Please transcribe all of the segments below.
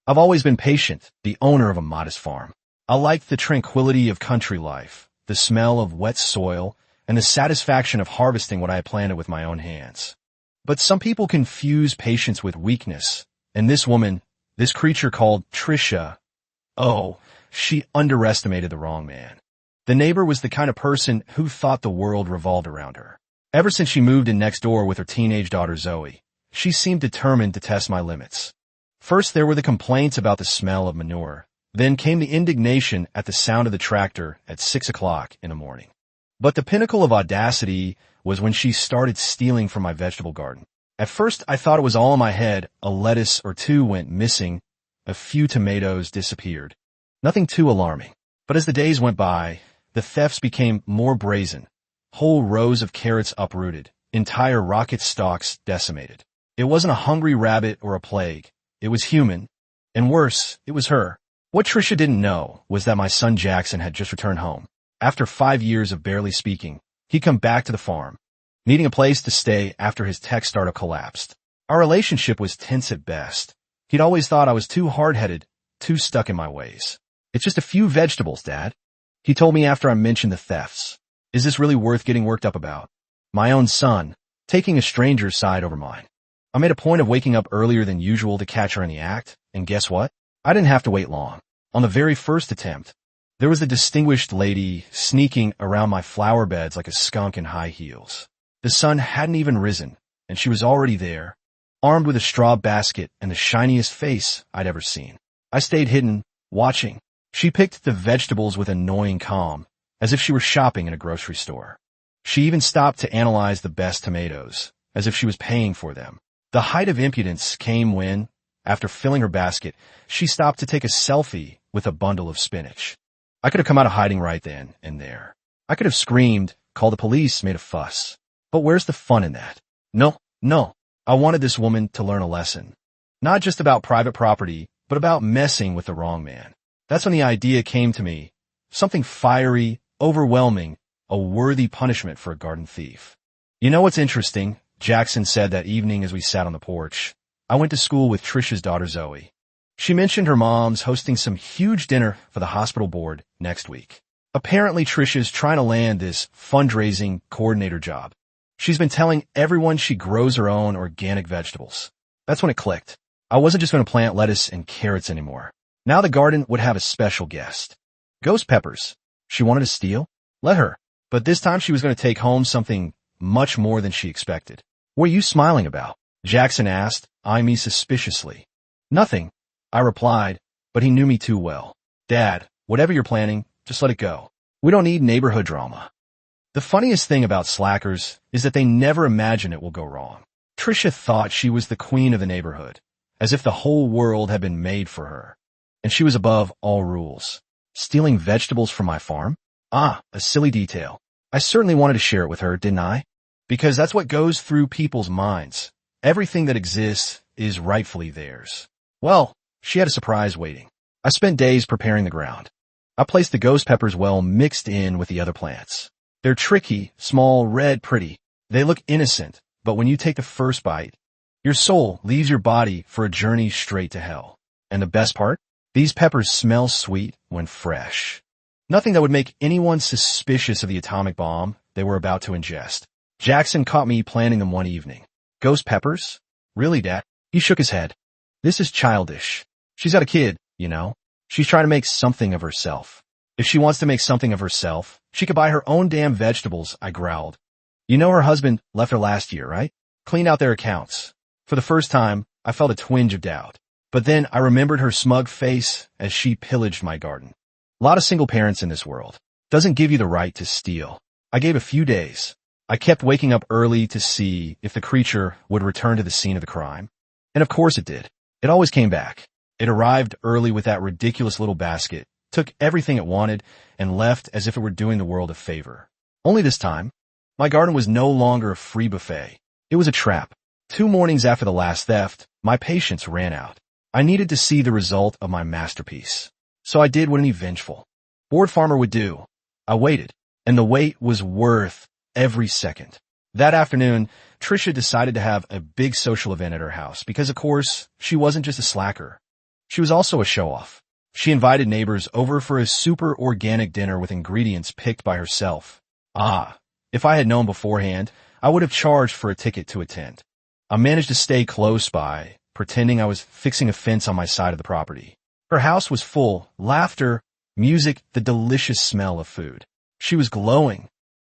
I've always been patient, the owner of a modest farm. I like the tranquility of country life, the smell of wet soil, and the satisfaction of harvesting what I had planted with my own hands. But some people confuse patience with weakness, and this woman, this creature called Trisha, oh, she underestimated the wrong man. The neighbor was the kind of person who thought the world revolved around her. Ever since she moved in next door with her teenage daughter Zoe, she seemed determined to test my limits. First there were the complaints about the smell of manure. Then came the indignation at the sound of the tractor at 6 o'clock in the morning. But the pinnacle of audacity was when she started stealing from my vegetable garden. At first I thought it was all in my head. A lettuce or two went missing. A few tomatoes disappeared. Nothing too alarming. But as the days went by, the thefts became more brazen. Whole rows of carrots uprooted. Entire rocket stalks decimated. It wasn't a hungry rabbit or a plague. It was human. And worse, it was her. What Trisha didn't know was that my son Jackson had just returned home. After 5 years of barely speaking, he'd come back to the farm, needing a place to stay after his tech startup collapsed. Our relationship was tense at best. He'd always thought I was too hard-headed, too stuck in my ways. It's just a few vegetables, Dad. He told me after I mentioned the thefts. Is this really worth getting worked up about? My own son, taking a stranger's side over mine. I made a point of waking up earlier than usual to catch her in the act, and guess what? I didn't have to wait long. On the very first attempt, there was a distinguished lady sneaking around my flower beds like a skunk in high heels. The sun hadn't even risen, and she was already there, armed with a straw basket and the shiniest face I'd ever seen. I stayed hidden, watching. She picked the vegetables with annoying calm, as if she were shopping in a grocery store. She even stopped to analyze the best tomatoes, as if she was paying for them. The height of impudence came when, after filling her basket, she stopped to take a selfie with a bundle of spinach. I could have come out of hiding right then and there. I could have screamed, called the police, made a fuss. But where's the fun in that? No. I wanted this woman to learn a lesson. Not just about private property, but about messing with the wrong man. That's when the idea came to me. Something fiery, overwhelming, a worthy punishment for a garden thief. You know what's interesting? Jackson said that evening as we sat on the porch. I went to school with Trisha's daughter Zoe. She mentioned her mom's hosting some huge dinner for the hospital board next week. Apparently Trisha's trying to land this fundraising coordinator job. She's been telling everyone she grows her own organic vegetables. That's when it clicked. I wasn't just going to plant lettuce and carrots anymore. Now the garden would have a special guest. Ghost peppers. She wanted to steal? Let her. But this time she was going to take home something much more than she expected. What are you smiling about? Jackson asked, eyeing me suspiciously. Nothing, I replied, but he knew me too well. Dad, whatever you're planning, just let it go. We don't need neighborhood drama. The funniest thing about slackers is that they never imagine it will go wrong. Trisha thought she was the queen of the neighborhood, as if the whole world had been made for her, and she was above all rules. Stealing vegetables from my farm? A silly detail. I certainly wanted to share it with her, didn't I? Because that's what goes through people's minds. Everything that exists is rightfully theirs. Well, she had a surprise waiting. I spent days preparing the ground. I placed the ghost peppers well mixed in with the other plants. They're tricky, small, red, pretty. They look innocent, but when you take the first bite, your soul leaves your body for a journey straight to hell. And the best part? These peppers smell sweet when fresh. Nothing that would make anyone suspicious of the atomic bomb they were about to ingest. Jackson caught me planting them one evening. Ghost peppers? Really, Dad? He shook his head. This is childish. She's got a kid, you know. She's trying to make something of herself. If she wants to make something of herself, she could buy her own damn vegetables, I growled. You know her husband left her last year, right? Cleaned out their accounts. For the first time, I felt a twinge of doubt. But then I remembered her smug face as she pillaged my garden. A lot of single parents in this world. Doesn't give you the right to steal. I gave a few days. I kept waking up early to see if the creature would return to the scene of the crime. And of course it did. It always came back. It arrived early with that ridiculous little basket, took everything it wanted, and left as if it were doing the world a favor. Only this time, my garden was no longer a free buffet. It was a trap. 2 mornings after the last theft, my patience ran out. I needed to see the result of my masterpiece. So I did what any vengeful bored farmer would do. I waited, and the wait was worth every second. That afternoon, Trisha decided to have a big social event at her house because, of course, she wasn't just a slacker. She was also a show-off. She invited neighbors over for a super organic dinner with ingredients picked by herself. If I had known beforehand, I would have charged for a ticket to attend. I managed to stay close by, pretending I was fixing a fence on my side of the property. Her house was full, laughter, music, the delicious smell of food. She was glowing,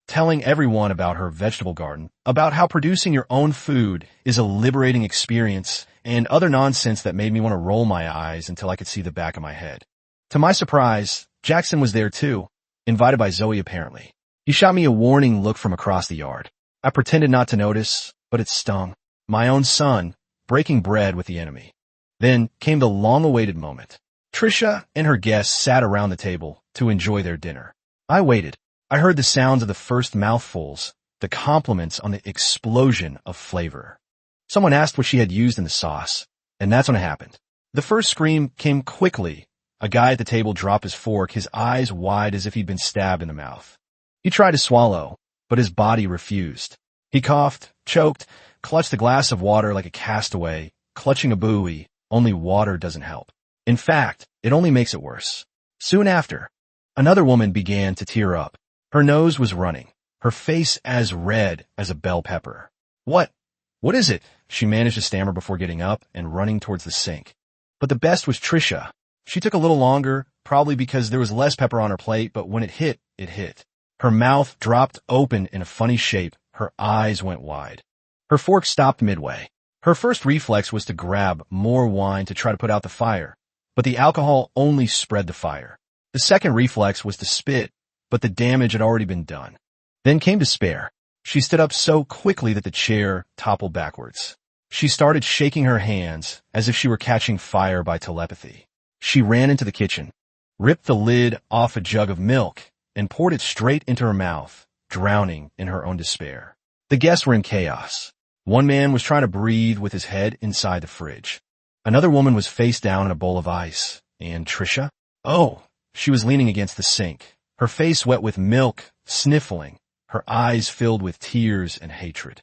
telling everyone about her vegetable garden, about how producing your own food is a liberating experience, and other nonsense that made me want to roll my eyes until I could see the back of my head. To my surprise, Jackson was there too, invited by Zoe apparently. He shot me a warning look from across the yard. I pretended not to notice, but it stung. My own son, breaking bread with the enemy. Then came the long-awaited moment. Trisha and her guests sat around the table to enjoy their dinner. I waited. I heard the sounds of the first mouthfuls, the compliments on the explosion of flavor. Someone asked what she had used in the sauce, and that's when it happened. The first scream came quickly. A guy at the table dropped his fork, his eyes wide as if he'd been stabbed in the mouth. He tried to swallow, but his body refused. He coughed, choked, clutched a glass of water like a castaway, clutching a buoy. Only water doesn't help. In fact, it only makes it worse. Soon after, another woman began to tear up. Her nose was running, her face as red as a bell pepper. What is it? She managed to stammer before getting up and running towards the sink. But the best was Trisha. She took a little longer, probably because there was less pepper on her plate, but when it hit, it hit. Her mouth dropped open in a funny shape. Her eyes went wide. Her fork stopped midway. Her first reflex was to grab more wine to try to put out the fire, but the alcohol only spread the fire. The second reflex was to spit, but the damage had already been done. Then came despair. She stood up so quickly that the chair toppled backwards. She started shaking her hands as if she were catching fire by telepathy. She ran into the kitchen, ripped the lid off a jug of milk, and poured it straight into her mouth, drowning in her own despair. The guests were in chaos. One man was trying to breathe with his head inside the fridge. Another woman was face down in a bowl of ice. And Trisha? Oh, she was leaning against the sink, her face wet with milk, sniffling, her eyes filled with tears and hatred.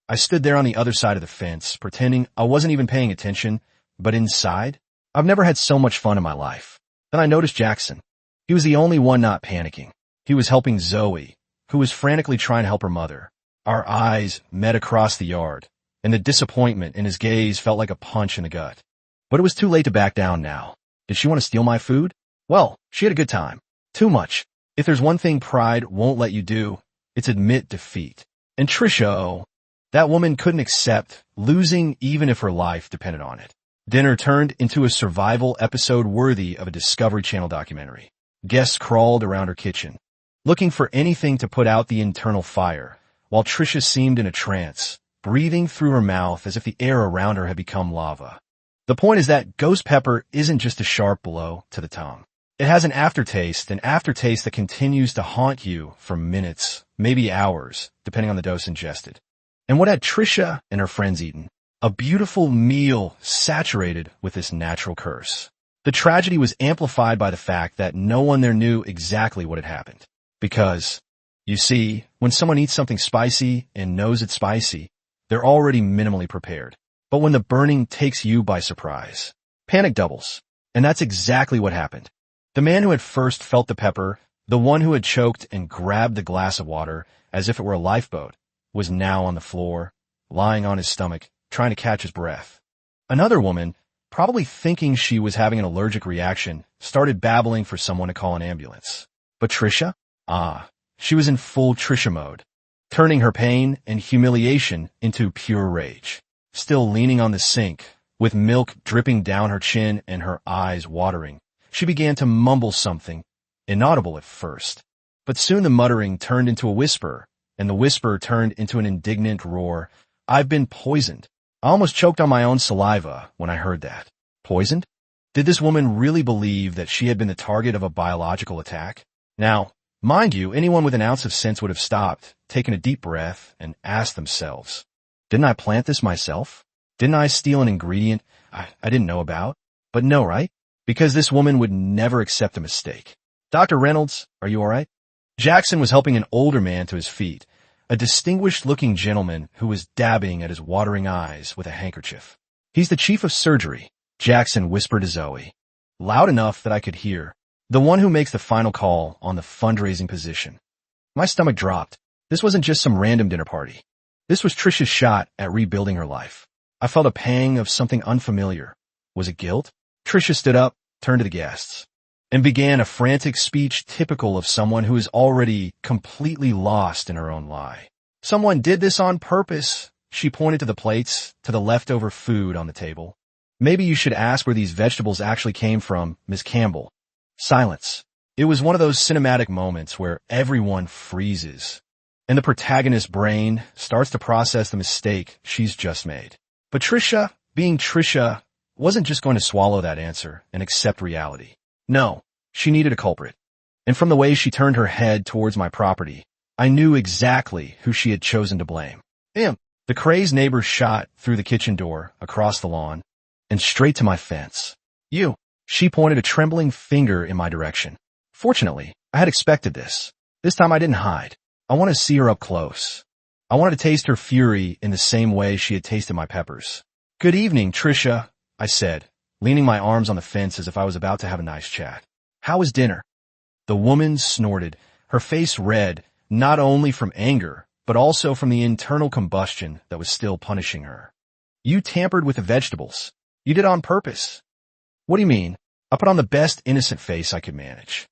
I stood there on the other side of the fence, pretending I wasn't even paying attention, but inside, I've never had so much fun in my life. Then I noticed Jackson. He was the only one not panicking. He was helping Zoe, who was frantically trying to help her mother. Our eyes met across the yard, and the disappointment in his gaze felt like a punch in the gut. But it was too late to back down now. Did she want to steal my food? Well, she had a good time. Too much. If there's one thing pride won't let you do, it's admit defeat. And Trisha, oh, that woman couldn't accept losing even if her life depended on it. Dinner turned into a survival episode worthy of a Discovery Channel documentary. Guests crawled around her kitchen, looking for anything to put out the internal fire, while Trisha seemed in a trance, breathing through her mouth as if the air around her had become lava. The point is that ghost pepper isn't just a sharp blow to the tongue. It has an aftertaste that continues to haunt you for minutes, maybe hours, depending on the dose ingested. And what had Trisha and her friends eaten? A beautiful meal saturated with this natural curse. The tragedy was amplified by the fact that no one there knew exactly what had happened. Because, you see, when someone eats something spicy and knows it's spicy, they're already minimally prepared. But when the burning takes you by surprise, panic doubles. And that's exactly what happened. The man who had first felt the pepper, the one who had choked and grabbed the glass of water as if it were a lifeboat, was now on the floor, lying on his stomach, trying to catch his breath. Another woman, probably thinking she was having an allergic reaction, started babbling for someone to call an ambulance. But Trisha? She was in full Trisha mode, turning her pain and humiliation into pure rage. Still leaning on the sink, with milk dripping down her chin and her eyes watering, she began to mumble something, inaudible at first. But soon the muttering turned into a whisper, and the whisper turned into an indignant roar. I've been poisoned. I almost choked on my own saliva when I heard that. Poisoned? Did this woman really believe that she had been the target of a biological attack? Now, mind you, anyone with an ounce of sense would have stopped, taken a deep breath, and asked themselves, didn't I plant this myself? Didn't I steal an ingredient I didn't know about? But no, right? Because this woman would never accept a mistake. Dr. Reynolds, are you all right? Jackson was helping an older man to his feet, a distinguished-looking gentleman who was dabbing at his watering eyes with a handkerchief. He's the chief of surgery, Jackson whispered to Zoe, loud enough that I could hear, the one who makes the final call on the fundraising position. My stomach dropped. This wasn't just some random dinner party. This was Trisha's shot at rebuilding her life. I felt a pang of something unfamiliar. Was it guilt? Trisha stood up, turned to the guests, and began a frantic speech typical of someone who is already completely lost in her own lie. Someone did this on purpose. She pointed to the plates, to the leftover food on the table. Maybe you should ask where these vegetables actually came from, Miss Campbell. Silence. It was one of those cinematic moments where everyone freezes, and the protagonist's brain starts to process the mistake she's just made. But Trisha, being Trisha, wasn't just going to swallow that answer and accept reality. No, she needed a culprit. And from the way she turned her head towards my property, I knew exactly who she had chosen to blame. Him. The crazed neighbor shot through the kitchen door, across the lawn, and straight to my fence. You. She pointed a trembling finger in my direction. Fortunately, I had expected this. This time I didn't hide. I wanted to see her up close. I wanted to taste her fury in the same way she had tasted my peppers. Good evening, Trisha, I said, leaning my arms on the fence as if I was about to have a nice chat. How was dinner? The woman snorted, her face red, not only from anger, but also from the internal combustion that was still punishing her. You tampered with the vegetables. You did on purpose. What do you mean? I put on the best innocent face I could manage.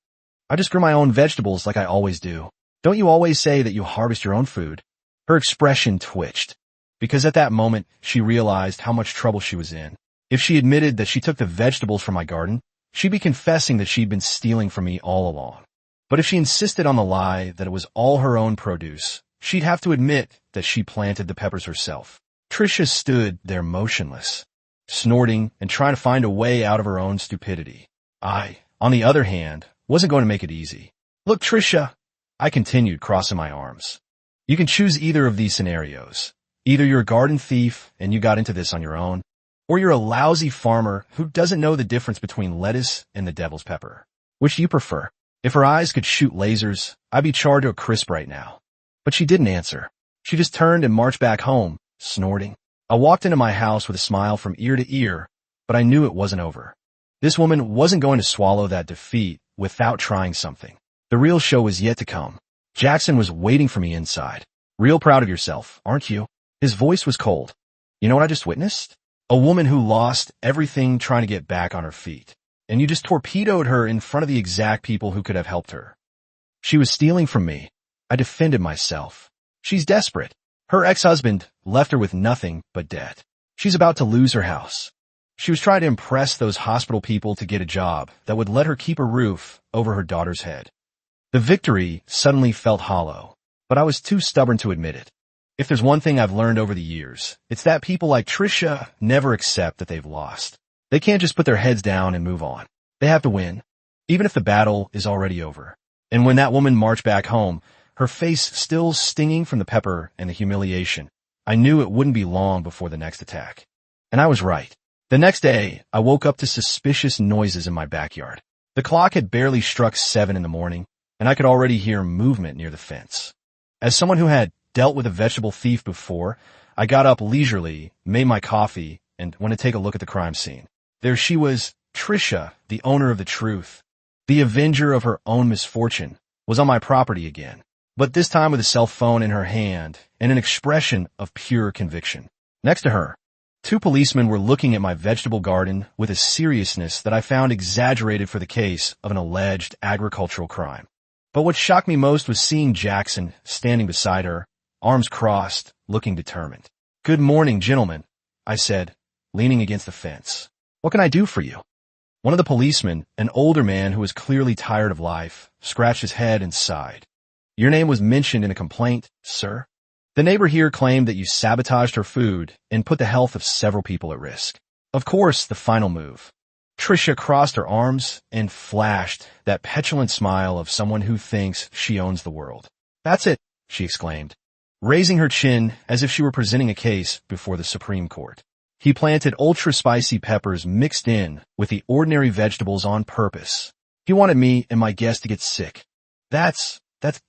I just grew my own vegetables like I always do. Don't you always say that you harvest your own food? Her expression twitched, because at that moment she realized how much trouble she was in. If she admitted that she took the vegetables from my garden, she'd be confessing that she'd been stealing from me all along. But if she insisted on the lie that it was all her own produce, she'd have to admit that she planted the peppers herself. Trisha stood there motionless, snorting and trying to find a way out of her own stupidity. I, on the other hand, wasn't going to make it easy. Look, Trisha, I continued, crossing my arms. You can choose either of these scenarios. Either you're a garden thief and you got into this on your own, or you're a lousy farmer who doesn't know the difference between lettuce and the devil's pepper. Which do you prefer? If her eyes could shoot lasers, I'd be charred to a crisp right now. But she didn't answer. She just turned and marched back home, snorting. I walked into my house with a smile from ear to ear, but I knew it wasn't over. This woman wasn't going to swallow that defeat without trying something. The real show was yet to come. Jackson was waiting for me inside. Real proud of yourself, aren't you? His voice was cold. You know what I just witnessed? A woman who lost everything trying to get back on her feet. And you just torpedoed her in front of the exact people who could have helped her. She was stealing from me. I defended myself. She's desperate. Her ex-husband left her with nothing but debt. She's about to lose her house. She was trying to impress those hospital people to get a job that would let her keep a roof over her daughter's head. The victory suddenly felt hollow, but I was too stubborn to admit it. If there's one thing I've learned over the years, it's that people like Trisha never accept that they've lost. They can't just put their heads down and move on. They have to win, even if the battle is already over. And when that woman marched back home, her face still stinging from the pepper and the humiliation, I knew it wouldn't be long before the next attack. And I was right. The next day, I woke up to suspicious noises in my backyard. The clock had barely struck 7 in the morning, and I could already hear movement near the fence. As someone who had dealt with a vegetable thief before, I got up leisurely, made my coffee, and went to take a look at the crime scene. There she was, Trisha, the owner of the truth, the avenger of her own misfortune, was on my property again, but this time with a cell phone in her hand and an expression of pure conviction. Next to her, 2 policemen were looking at my vegetable garden with a seriousness that I found exaggerated for the case of an alleged agricultural crime. But what shocked me most was seeing Jackson standing beside her, arms crossed, looking determined. Good morning, gentlemen, I said, leaning against the fence. What can I do for you? One of the policemen, an older man who was clearly tired of life, scratched his head and sighed. Your name was mentioned in a complaint, sir. The neighbor here claimed that you sabotaged her food and put the health of several people at risk. Of course, the final move. Trisha crossed her arms and flashed that petulant smile of someone who thinks she owns the world. That's it, she exclaimed, raising her chin as if she were presenting a case before the Supreme Court. He planted ultra-spicy peppers mixed in with the ordinary vegetables on purpose. He wanted me and my guests to get sick. That's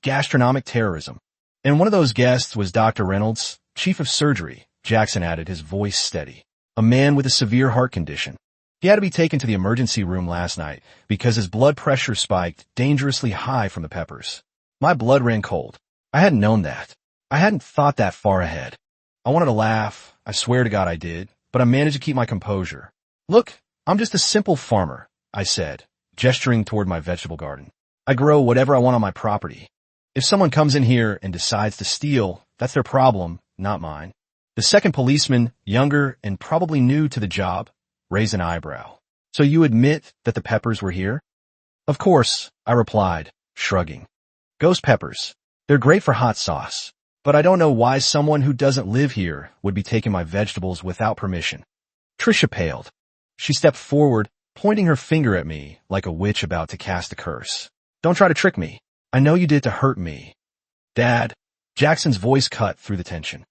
gastronomic terrorism. And one of those guests was Dr. Reynolds, chief of surgery, Jackson added, his voice steady. A man with a severe heart condition. He had to be taken to the emergency room last night because his blood pressure spiked dangerously high from the peppers. My blood ran cold. I hadn't known that. I hadn't thought that far ahead. I wanted to laugh. I swear to God I did, but I managed to keep my composure. Look, I'm just a simple farmer, I said, gesturing toward my vegetable garden. I grow whatever I want on my property. If someone comes in here and decides to steal, that's their problem, not mine. The second policeman, younger and probably new to the job, raised an eyebrow. So you admit that the peppers were here? Of course, I replied, shrugging. Ghost peppers. They're great for hot sauce. But I don't know why someone who doesn't live here would be taking my vegetables without permission. Tricia paled. She stepped forward, pointing her finger at me like a witch about to cast a curse. Don't try to trick me. I know you did to hurt me. Dad, Jackson's voice cut through the tension.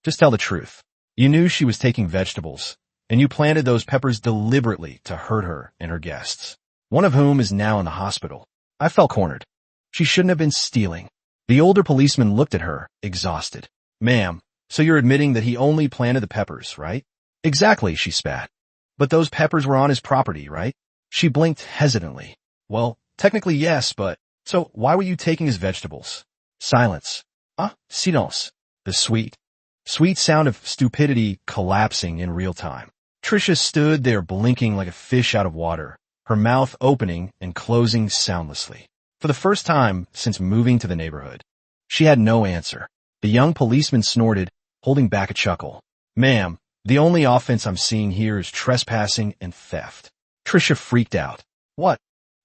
Just tell the truth. You knew she was taking vegetables, and you planted those peppers deliberately to hurt her and her guests, one of whom is now in the hospital. I felt cornered. She shouldn't have been stealing. The older policeman looked at her, exhausted. Ma'am, so you're admitting that he only planted the peppers, right? Exactly, she spat. But those peppers were on his property, right? She blinked hesitantly. Well, technically yes, but... So why were you taking his vegetables? Silence. Silence. The sweet sound of stupidity collapsing in real time. Tricia stood there blinking like a fish out of water, her mouth opening and closing soundlessly. For the first time since moving to the neighborhood, she had no answer. The young policeman snorted, holding back a chuckle. Ma'am, the only offense I'm seeing here is trespassing and theft. Tricia freaked out. What?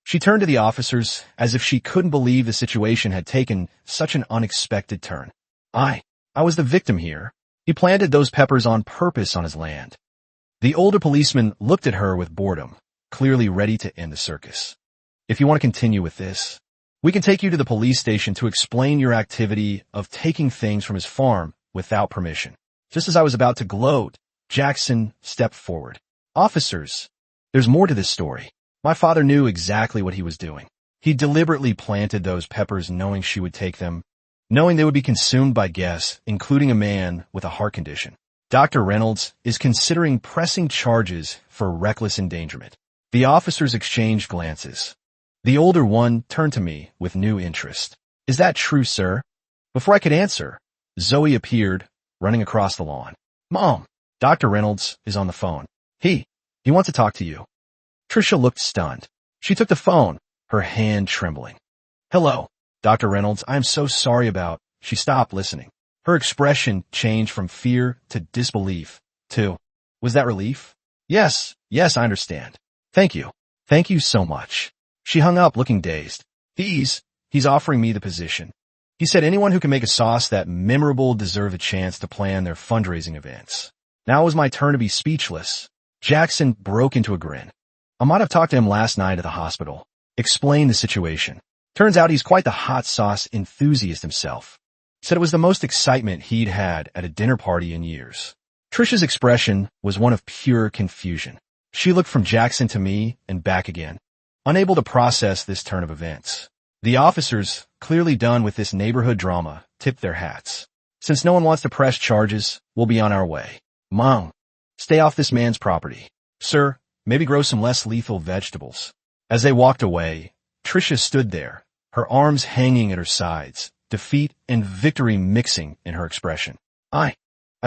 She turned to the officers as if she couldn't believe the situation had taken such an unexpected turn. I was the victim here. He planted those peppers on purpose on his land. The older policeman looked at her with boredom, clearly ready to end the circus. If you want to continue with this, we can take you to the police station to explain your activity of taking things from his farm without permission. Just as I was about to gloat, Jackson stepped forward. Officers, there's more to this story. My father knew exactly what he was doing. He deliberately planted those peppers knowing she would take them, knowing they would be consumed by guests, including a man with a heart condition. Dr. Reynolds is considering pressing charges for reckless endangerment. The officers exchanged glances. The older one turned to me with new interest. Is that true, sir? Before I could answer, Zoe appeared, running across the lawn. Mom, Dr. Reynolds is on the phone. He wants to talk to you. Tricia looked stunned. She took the phone, her hand trembling. Hello, Dr. Reynolds, I am so sorry about... She stopped listening. Her expression changed from fear to disbelief, to... Was that relief? Yes, I understand. Thank you. Thank you so much. She hung up looking dazed. He's offering me the position. He said anyone who can make a sauce that memorable deserve a chance to plan their fundraising events. Now it was my turn to be speechless. Jackson broke into a grin. I might have talked to him last night at the hospital. Explained the situation. Turns out he's quite the hot sauce enthusiast himself. Said it was the most excitement he'd had at a dinner party in years. Tricia's expression was one of pure confusion. She looked from Jackson to me and back again, unable to process this turn of events. The officers, clearly done with this neighborhood drama, tipped their hats. Since no one wants to press charges, we'll be on our way. Mom, stay off this man's property. Sir, maybe grow some less lethal vegetables. As they walked away, Tricia stood there, her arms hanging at her sides, defeat and victory mixing in her expression. I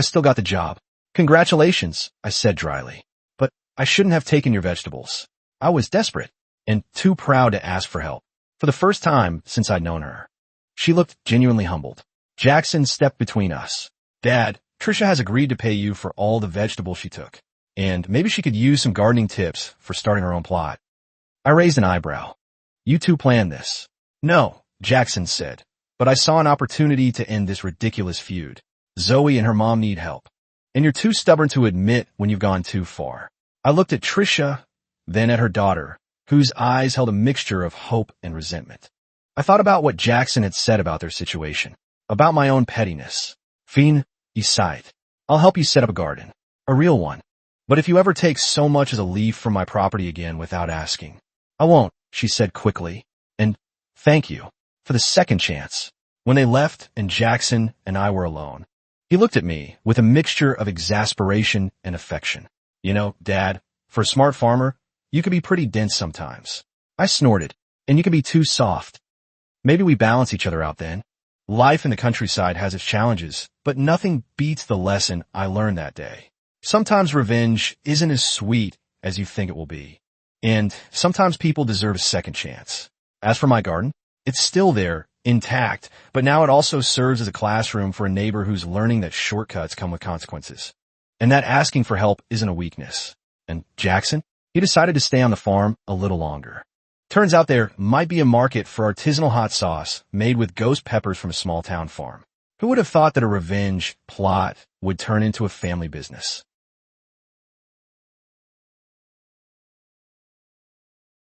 still got the job. Congratulations, I said dryly. But I shouldn't have taken your vegetables. I was desperate and too proud to ask for help. For the first time since I'd known her. She looked genuinely humbled. Jackson stepped between us. Dad, Tricia has agreed to pay you for all the vegetables she took. And maybe she could use some gardening tips for starting her own plot. I raised an eyebrow. You two planned this. No, Jackson said. But I saw an opportunity to end this ridiculous feud. Zoe and her mom need help. And you're too stubborn to admit when you've gone too far. I looked at Tricia, then at her daughter, whose eyes held a mixture of hope and resentment. I thought about what Jackson had said about their situation, about my own pettiness. Fiend, he sighed. I'll help you set up a garden. A real one. But if you ever take so much as a leaf from my property again without asking. I won't, she said quickly. And thank you for the second chance. When they left and Jackson and I were alone, he looked at me with a mixture of exasperation and affection. You know, Dad, For a smart farmer, you can be pretty dense sometimes. I snorted, and you can be too soft. Maybe we balance each other out then. Life in the countryside has its challenges, but nothing beats the lesson I learned that day. Sometimes revenge isn't as sweet as you think it will be. And sometimes people deserve a second chance. As for my garden, it's still there, intact, but now it also serves as a classroom for a neighbor who's learning that shortcuts come with consequences. And that asking for help isn't a weakness. And Jackson, he decided to stay on the farm a little longer. Turns out there might be a market for artisanal hot sauce made with ghost peppers from a small town farm. Who would have thought that a revenge plot would turn into a family business?